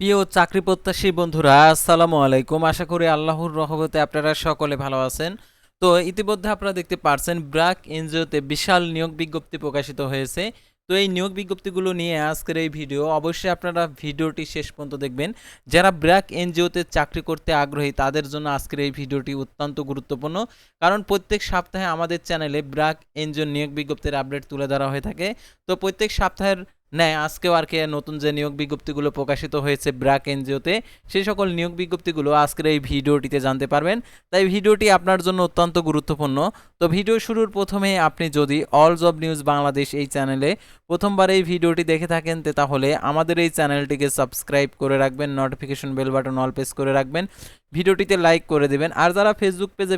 প্রিয় চাকরি প্রত্যাশী বন্ধুরা, আসসালামু আলাইকুম। আশা করি আল্লাহর রহমতে আপনারা সকলে ভালো আছেন। তো ইতিমধ্যে আপনারা দেখতে পারছেন ব্র্যাক এনজিওতে বিশাল নিয়োগ বিজ্ঞপ্তি প্রকাশিত হয়েছে। তো এই নিয়োগ বিজ্ঞপ্তিগুলো নিয়ে আজকের এই ভিডিও, অবশ্যই আপনারা ভিডিওটি শেষ পর্যন্ত দেখবেন। যারা ব্র্যাক এনজিওতে চাকরি করতে আগ্রহী তাদের জন্য আজকের এই ভিডিওটি অত্যন্ত গুরুত্বপূর্ণ, কারণ প্রত্যেক সপ্তাহে আমাদের চ্যানেলে ব্র্যাক এনজিও নিয়োগ বিজ্ঞপ্তির আপডেট তুলে ধরা হয়ে থাকে। তো প্রত্যেক সপ্তাহের আজকেও আর কি নতুন যে নিয়োগ বিজ্ঞপ্তিগুলো প্রকাশিত হয়েছে ব্র্যাক এনজিওতে, সেই সকল নিয়োগ বিজ্ঞপ্তিগুলো আজকের এই ভিডিওটিতে জানতে পারবেন। তাই ভিডিওটি আপনার জন্য অত্যন্ত গুরুত্বপূর্ণ। তো ভিডিও শুরুর প্রথমে আপনি যদি অল জব নিউজ বাংলাদেশ এই চ্যানেলে প্রথমবার এই ভিডিওটি দেখে থাকেন তাহলে আমাদের এই চ্যানেলটিকে সাবস্ক্রাইব করে রাখবেন, notification bell button all press করে রাখবেন, ভিডিওটিতে লাইক করে দেবেন। আর যারা ফেসবুক পেজে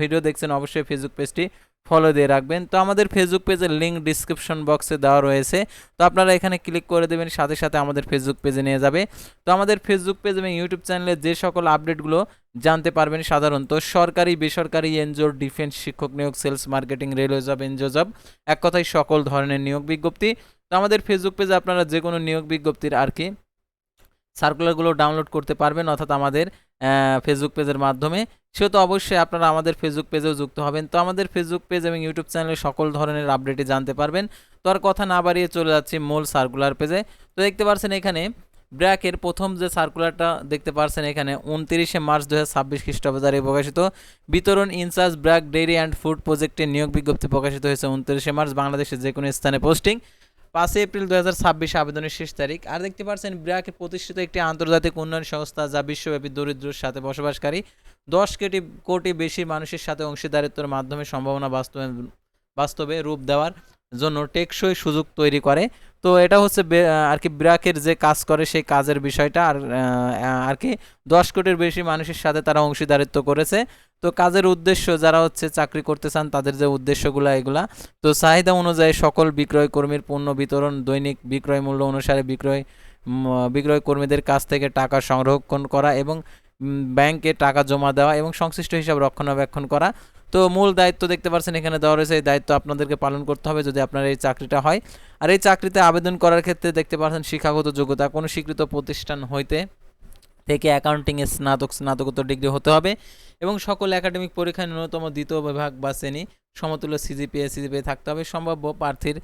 ভিডিও দেখছেন অবশ্যই ফেসবুক পেজটি ফলো দিয়ে রাখবেন। তো আমাদের ফেসবুক পেজের লিঙ্ক ডিসক্রিপশন বক্সে দেওয়া রয়েছে, তো আপনারা এখানে ক্লিক করে দেবেন, সাথে সাথে আমাদের ফেসবুক পেজে নিয়ে যাবে। তো আমাদের ফেসবুক পেজ এবং ইউটিউব চ্যানেলে যে সকল আপডেটগুলো জানতে পারবেন, সাধারণত সরকারি বেসরকারি এনজিও, ডিফেন্স, শিক্ষক নিয়োগ, sales, marketing, railway job, NGO job, এক কথায় সকল ধরনের নিয়োগ বিজ্ঞপ্তি। তো আমাদের ফেসবুক পেজে আপনারা যে কোনো নিয়োগ বিজ্ঞপ্তির আর কি সার্কুলারগুলো ডাউনলোড করতে পারবেন, অর্থাৎ আমাদের ফেসবুক পেজের মাধ্যমে। সেহেতু অবশ্যই আপনারা আমাদের ফেসবুক পেজেও যুক্ত হবেন। তো আমাদের ফেসবুক পেজ এবং ইউটিউব চ্যানেলে সকল ধরনের আপডেটই জানতে পারবেন। তো আর কথা না বাড়িয়ে চলে যাচ্ছি মূল সার্কুলার পেজে। তো দেখতে পাচ্ছেন এখানে ব্র্যাকের প্রথম যে সার্কুলারটা দেখতে পাচ্ছেন, এখানে 29শে মার্চ 2026 খ্রিস্টাব্দ তারিখে প্রকাশিত বিতরণ in charge BRAC dairy and food প্রজেক্টের নিয়োগ বিজ্ঞপ্তি প্রকাশিত হয়েছে 29শে মার্চ। বাংলাদেশের যে কোনো স্থানে পোস্টিং। 5 এপ্রিল 2026 আবেদনের শেষ তারিখ। আর দেখতে পাচ্ছেন ব্র্যাকে প্রতিষ্ঠিত একটি আন্তর্জাতিক উন্নয়ন সংস্থা যা বিশ্বব্যাপী দরিদ্রর সাথে বসবাসকারী 10 কোটি বেশি মানুষের সাথে অংশীদারিত্বের মাধ্যমে সম্ভাবনা বাস্তবে রূপ দেওয়ার জন্য টেকসই সুযোগ তৈরি করে। তো এটা হচ্ছে আর কি ব্র্যাকের যে কাজ করে সেই কাজের বিষয়টা। আর কি 10 কোটির বেশি মানুষের সাথে তারা অংশীদারিত্ব করেছে। তো কাজের উদ্দেশ্য, যারা হচ্ছে চাকরি করতে চান তাদের যে উদ্দেশ্যগুলো এগুলা, তো চাহিদা অনুযায়ী সকল বিক্রয় কর্মীর পণ্য বিতরণ, দৈনিক বিক্রয় মূল্য অনুসারে বিক্রয় কর্মীদের কাছ থেকে টাকা সংরক্ষণ করা এবং ব্যাংকে টাকা জমা দেওয়া এবং সংশ্লিষ্ট হিসাব রক্ষণাবেক্ষণ করা। তো মূল দায়িত্ব দেখতে পাচ্ছেন এখানে দেওয়া রয়েছে, এই দায়িত্ব আপনাদেরকে পালন করতে হবে যদি আপনার এই চাকরিটা হয়। আর এই চাকরিতে আবেদন করার ক্ষেত্রে দেখতে পাচ্ছেন শিক্ষাগত যোগ্যতা কোনো স্বীকৃত প্রতিষ্ঠান হইতে থেকে অ্যাকাউন্টিংয়ে স্নাতকোত্তর ডিগ্রি হতে হবে এবং সকল একাডেমিক পরীক্ষায় ন্যূনতম দ্বিতীয় বিভাগ বা শ্রেণী সমতুল্য সিজিপিএ থাকতে হবে। সম্ভাব্য প্রার্থীর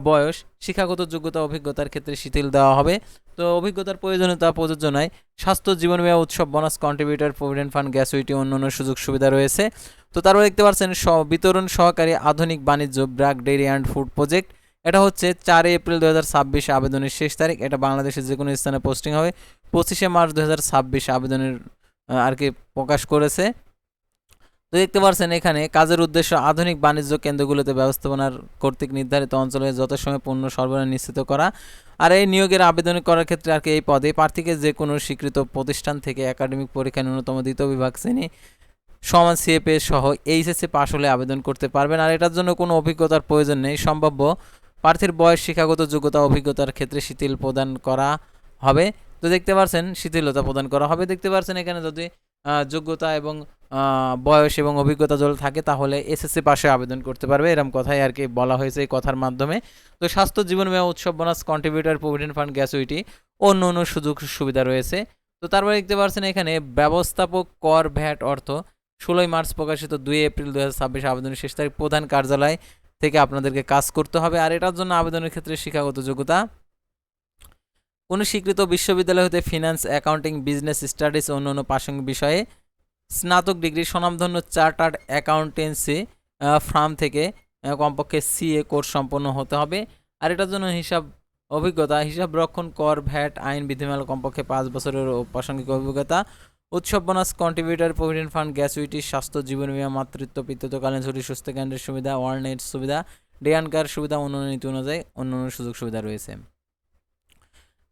বয়স, শিক্ষাগত যোগ্যতা, অভিজ্ঞতার ক্ষেত্রে শিথিল দেওয়া হবে। তো অভিজ্ঞতার প্রয়োজনীয়তা প্রযোজ্য নয়। স্বাস্থ্য, জীবন বীমা, উৎসব বোনাস, কন্ট্রিবিউটর, প্রভিডেন্ট ফান্ড, গ্যাসুইটি, অন্যান্য সুযোগ সুবিধা রয়েছে। তো তারপর দেখতে পাচ্ছেন বিতরণ সহকারী আধুনিক বাণিজ্য BRAC dairy and food project. এটা হচ্ছে 4 এপ্রিল 2026 আবেদনের শেষ তারিখ। এটা বাংলাদেশের যে কোনো স্থানে পোস্টিং হবে। 25শে মার্চ 2026 আবেদনের আর কি প্রকাশ করেছে। তো দেখতে পাচ্ছেন এখানে কাজের উদ্দেশ্য আধুনিক বাণিজ্য কেন্দ্রগুলোতে ব্যবস্থাপনার কর্তৃক নির্ধারিত অঞ্চলে যথাসময়ে পণ্য সরবরাহ নিশ্চিত করা। আর এই নিয়োগের আবেদন করার ক্ষেত্রে আর কি এই পদে প্রার্থীকে যে কোনো স্বীকৃত প্রতিষ্ঠান থেকে একাডেমিক পরীক্ষায় ন্যূনতম দ্বিতীয় বিভাগ শ্রেণী সমান সিএপএ সহ এইচএসসি পাশ হলে আবেদন করতে পারবেন। আর এটার জন্য কোনো অভিজ্ঞতার প্রয়োজন নেই। সম্ভাব্য প্রার্থীর বয়স, শিক্ষাগত যোগ্যতা, অভিজ্ঞতার ক্ষেত্রে শিথিল প্রদান করা হবে। তো দেখতে পাচ্ছেন শিথিলতা প্রদান করা হবে। দেখতে পাচ্ছেন এখানে যদি যোগ্যতা এবং বয়স এবং অভিজ্ঞতা যদি থাকে তাহলে এসএসসি পাশে আবেদন করতে পারবে, এরকম কথাই আর কি বলা হয়েছে এই কথার মাধ্যমে। তো স্বাস্থ্য, জীবন বীমা, উৎসব বোনাস, কন্ট্রিবিউটর, প্রভিডেন্ট ফান্ড, গ্যাসুইটি, অন্য সুযোগ সুবিধা রয়েছে। তো তারপরে দেখতে পাচ্ছেন এখানে ব্যবস্থাপক কর ভ্যাট অর্থ 16 মার্চ প্রকাশিত 2 এপ্রিল 2026 আবেদনের শেষ তারিখ। প্রধান কার্যালয় থেকে আপনাদেরকে কাজ করতে হবে। আর এটার জন্য আবেদনের ক্ষেত্রে শিক্ষাগত যোগ্যতা কোনো স্বীকৃত বিশ্ববিদ্যালয় হতে ফিনান্স, অ্যাকাউন্টিং, বিজনেস স্টাডিজ ও অন্যান্য প্রাসঙ্গিক বিষয়ে স্নাতক ডিগ্রি, স্বনামধন্য চার্টার্ড অ্যাকাউন্টেন্সি ফার্ম থেকে কমপক্ষে সিএ কোর্স সম্পন্ন হতে হবে। আর এটার জন্য অভিজ্ঞতা, হিসাব রক্ষণ, কর, ভ্যাট, আইন, বিধিমালা কমপক্ষে 5 বছরের প্রাসঙ্গিক অভিজ্ঞতা। উৎসব বোনাস, কন্ট্রিবিউটর, প্রভিডেন্ট ফান্ড, গ্যাসুইটি, স্বাস্থ্য, জীবন বীমা, মাতৃত্ব, পিতৃত্বকালীন ছুটি, সুস্থ কেন্দ্রের সুবিধা, ওয়ার্নেট সুবিধা, ডে অ্যান্ড কার সুবিধা, অন্যান্য নীতি অনুযায়ী অন্যান্য সুযোগ সুবিধা রয়েছে।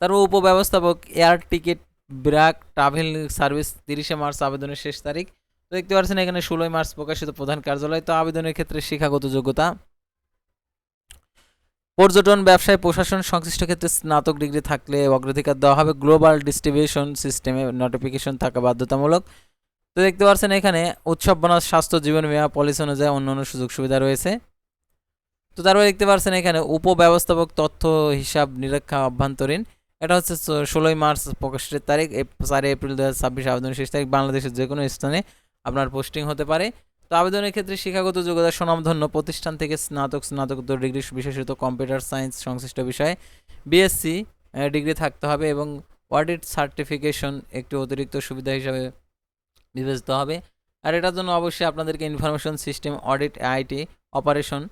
তারপর উপব্যবস্থাপক air ticket BRAC travel service 30শে মার্চ আবেদনের শেষ তারিখ। তো দেখতে পাচ্ছেন এখানে 16 মার্চ প্রকাশিত প্রধান কার্যালয়। তো আবেদনের ক্ষেত্রে শিক্ষাগত যোগ্যতা পর্যটন, ব্যবসায়, প্রশাসন সংশ্লিষ্ট ক্ষেত্রে স্নাতক ডিগ্রি থাকলে অগ্রাধিকার দেওয়া হবে। গ্লোবাল ডিস্ট্রিবিউশন সিস্টেমে নোটিফিকেশন থাকা বাধ্যতামূলক। তো দেখতে পাচ্ছেন এখানে উৎসব বোনাস, স্বাস্থ্য, জীবন বীমা পলিসি অনুযায়ী অন্যান্য সুযোগ সুবিধা রয়েছে। তো তারপরে দেখতে পাচ্ছেন এখানে উপব্যবস্থাপক তথ্য হিসাব নিরীক্ষা অভ্যন্তরীণ এটা হচ্ছে 16ই মার্চ প্রকাশের তারিখ, 4 এপ্রিল 2026 আবেদনের শেষ তারিখ। বাংলাদেশের যে কোনো স্থানে আপনার পোস্টিং হতে পারে। তো আবেদনের ক্ষেত্রে শিক্ষাগত যোগ্যতা স্বনামধন্য প্রতিষ্ঠান থেকে স্নাতকোত্তর ডিগ্রি বিশেষত কম্পিউটার সায়েন্স সংশ্লিষ্ট বিষয়ে বিএসসি ডিগ্রি থাকতে হবে এবং অডিট সার্টিফিকেশন একটি অতিরিক্ত সুবিধা হিসাবে বিবেচিত হবে। আর এটার জন্য অবশ্যই আপনাদেরকে information system audit IT operation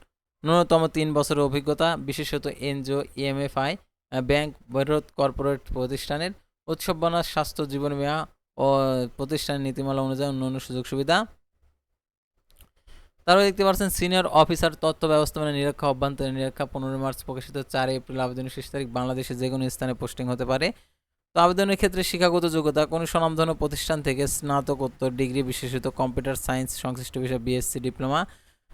ন্যূনতম 3 বছরের অভিজ্ঞতা, বিশেষত এনজিও ইএমএফআই ব্যাংক বৃহৎ কর্পোরেট প্রতিষ্ঠানের উৎসব বোনাস, স্বাস্থ্য, জীবন বীমা ও প্রতিষ্ঠানের নীতিমালা অনুযায়ী অন্যান্য সুযোগ সুবিধা। তারপর দেখতে পাচ্ছেন সিনিয়র অফিসার তথ্য ব্যবস্থাপনা নিরীক্ষা অভ্যন্তরীণ নিরীক্ষা 15 মার্চ প্রকাশিত, 4 এপ্রিল আবেদনের শেষ তারিখ। বাংলাদেশের যে কোনো স্থানে পোস্টিং হতে পারে। তো আবেদনের ক্ষেত্রে শিক্ষাগত যোগ্যতা কোনো স্বনামধন্য প্রতিষ্ঠান থেকে স্নাতকোত্তর ডিগ্রি বিশেষত কম্পিউটার সায়েন্স সংশ্লিষ্ট বিষয়ে বিএসসি ডিপ্লোমা।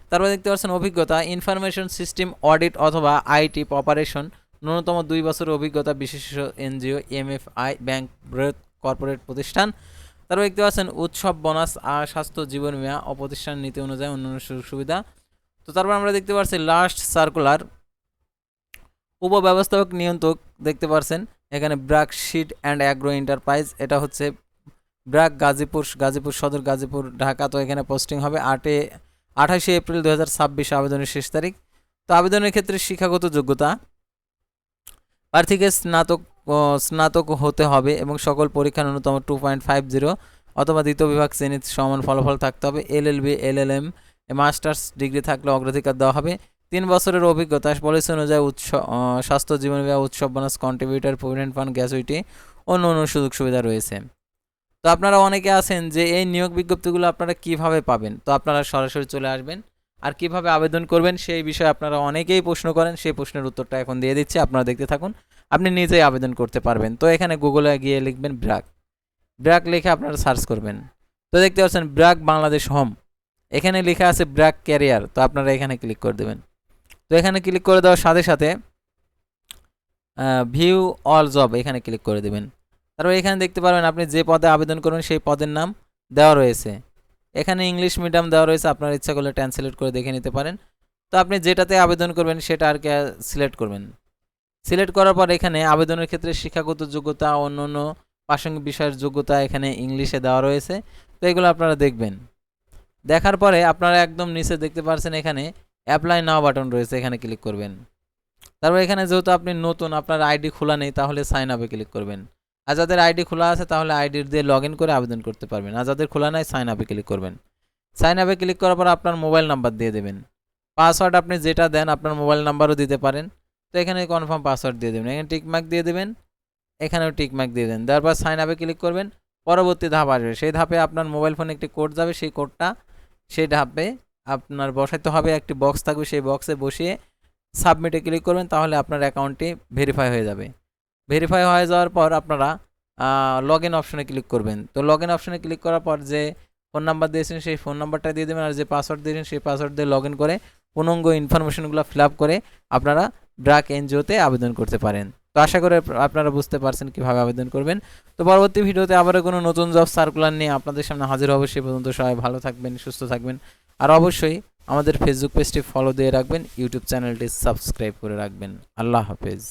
তারপর দেখতে পাচ্ছেন অভিজ্ঞতা ইনফরমেশন সিস্টেম অডিট অথবা আইটি অপারেশন ন্যূনতম 2 বছরের অভিজ্ঞতা, বিশেষত এনজিও এমএফআই ব্যাংক বৃহৎ কর্পোরেট প্রতিষ্ঠান। তারপর দেখতে পাচ্ছেন উৎসব বোনাস আর স্বাস্থ্য, জীবন বীমা ও প্রতিষ্ঠান নীতি অনুযায়ী অন্যান্য সুযোগ সুবিধা। তো তারপর আমরা দেখতে পাচ্ছি লাস্ট সার্কুলার উপব্যবস্থাপক নিয়ন্ত্রক দেখতে পাচ্ছেন এখানে BRAC seed and agro enterprise, এটা হচ্ছে ব্র্যাক গাজীপুর সদর, গাজীপুর, ঢাকা। তো এখানে পোস্টিং হবে 28 এপ্রিল 2026 আবেদনের শেষ তারিখ। তো আবেদনের ক্ষেত্রে শিক্ষাগত যোগ্যতা প্রার্থীকে স্নাতক হতে হবে এবং সকল পরীক্ষা ন্যূনতম 2.50 অথবা দ্বিতীয় বিভাগ শ্রেণীর সমান ফলাফল থাকতে হবে। এলএলবি, এলএলএম, মাস্টার্স ডিগ্রি থাকলে অগ্রাধিকার দেওয়া হবে। 3 বছরের অভিজ্ঞতা, পলিসি অনুযায়ী স্বাস্থ্য, জীবন বীমা, উৎসব bonus, contributor, provident fund, gratuity, অন্য সুযোগ সুবিধা রয়েছে। তো আপনারা অনেকে আছেন যে এই নিয়োগ বিজ্ঞপ্তিগুলো আপনারা কিভাবে পাবেন, তো আপনারা সরাসরি চলে আসবেন। আর কিভাবে আবেদন করবেন সেই বিষয়ে আপনারা অনেকেই প্রশ্ন করেন, সেই প্রশ্নের উত্তরটা এখন দিয়ে দিচ্ছি, আপনারা দেখতে থাকুন। আপনি নিজেই আবেদন করতে পারবেন। তো এখানে গুগলে গিয়ে লিখবেন ব্র্যাক লিখে আপনারা সার্চ করবেন। তো দেখতে পাচ্ছেন ব্র্যাক বাংলাদেশ হোম, এখানে লেখা আছে ব্র্যাক ক্যারিয়ার। তো আপনারা এখানে ক্লিক করে দেবেন। তো এখানে ক্লিক করে দেওয়ার সাথে সাথে ভিউ অল জব এখানে ক্লিক করে দেবেন। তারপর এখানে দেখতে পারবেন আপনি যে পদে আবেদন করবেন সেই পদের নাম দেওয়া রয়েছে। এখানে ইংলিশ মিডিয়াম দেওয়া রয়েছে, আপনার ইচ্ছা করলে ট্রান্সলেট করে দেখে নিতে পারেন। তো আপনি যেটাতে আবেদন করবেন সেটা আর কি সিলেক্ট করবেন। সিলেক্ট করার পর এখানে আবেদনের ক্ষেত্রে শিক্ষাগত যোগ্যতা, অন্যান্য প্রাসঙ্গিক বিষয়ের যোগ্যতা এখানে ইংলিশে দেওয়া রয়েছে। তো এগুলো আপনারা দেখবেন। দেখার পরে আপনারা একদম নিচে দেখতে পাচ্ছেন এখানে অ্যাপ্লাই নাও বাটন রয়েছে, এখানে ক্লিক করবেন। তারপর এখানে যেহেতু আপনি নতুন, আপনার আইডি খোলা নেই, তাহলে সাইন আপে ক্লিক করবেন। আর যাদের আইডি খোলা আছে তাহলে আইডি দিয়ে লগ ইন করে আবেদন করতে পারবেন। আর যাদের খোলা নাই সাইন আপে ক্লিক করবেন। সাইন আপে ক্লিক করার পর আপনার মোবাইল নাম্বার দিয়ে দেবেন। পাসওয়ার্ড আপনি যেটা দেন আপনার মোবাইল নাম্বারও দিতে পারেন। তো এখানে কনফার্ম পাসওয়ার্ড দিয়ে দেবেন, এখানে টিকমার্ক দিয়ে দেবেন, এখানেও টিকমার্ক দিয়ে দেন। দেওয়ার পর সাইন আপে ক্লিক করবেন। পরবর্তী ধাপ আসবে, সেই ধাপে আপনার মোবাইল ফোনে একটি কোড যাবে, সেই কোডটা সেই ধাপে আপনার বসাইতে হবে। একটি বক্স থাকবে, সেই বক্সে বসিয়ে সাবমিটে ক্লিক করবেন, তাহলে আপনার অ্যাকাউন্টটি ভেরিফাই হয়ে যাবে। ভেরিফাই হয়ে যাওয়ার পর আপনারা লগ ইন অপশনে ক্লিক করবেন। তো লগ ইন অপশনে ক্লিক করার পর যে ফোন নাম্বার দিয়েছেন সেই ফোন নাম্বারটা দিয়ে দেবেন, আর যে পাসওয়ার্ড দিয়েছেন সেই পাসওয়ার্ড দিয়ে লগ ইন করে পূর্ণাঙ্গ ইনফরমেশনগুলো ফিল আপ করে আপনারা ব্র্যাক এনজিওতে আবেদন করতে পারেন। তো আশা করি আপনারা বুঝতে পারছেন কীভাবে আবেদন করবেন। তো পরবর্তী ভিডিওতে আবারও কোনো নতুন জব সার্কুলার নিয়ে আপনাদের সামনে হাজির হবে। সে পর্যন্ত সবাই ভালো থাকবেন, সুস্থ থাকবেন। আর অবশ্যই আমাদের ফেসবুক পেজটি ফলো দিয়ে রাখবেন, ইউটিউব চ্যানেলটি সাবস্ক্রাইব করে রাখবেন। আল্লাহ হাফেজ।